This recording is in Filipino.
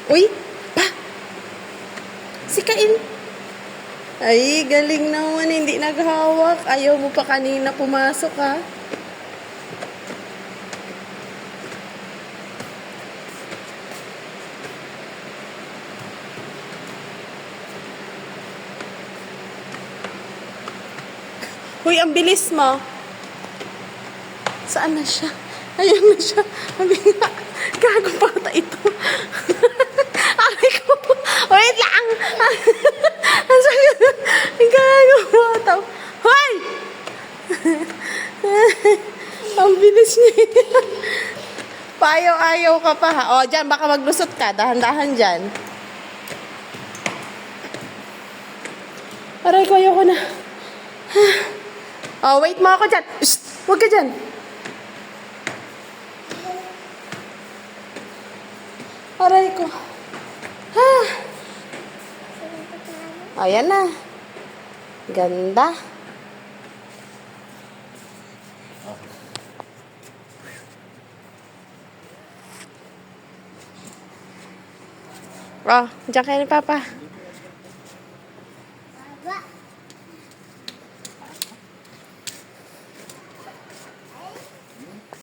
Uy! Pa! Sikain! Ay, galing naman. Hindi naghawak. Ayaw mo pa kanina pumasok, ha? Uy, ang bilis mo. Saan na siya? Ayun na siya. Sabi nga, gago bata ito. Aray ko. Wait lang. Ang sakit. Gago bata. Hoy! Ang bilis niya. Payaw-ayaw ka pa, ha? O, dyan, baka maglusot ka. Dahan-dahan dyan. Aray ko, ayoko na. Oh, wait mo ako dyan. Shh! Huwag ka dyan. Aray ko. Ha! Ayan na. Ganda. Oh, dyan kayo ni Papa.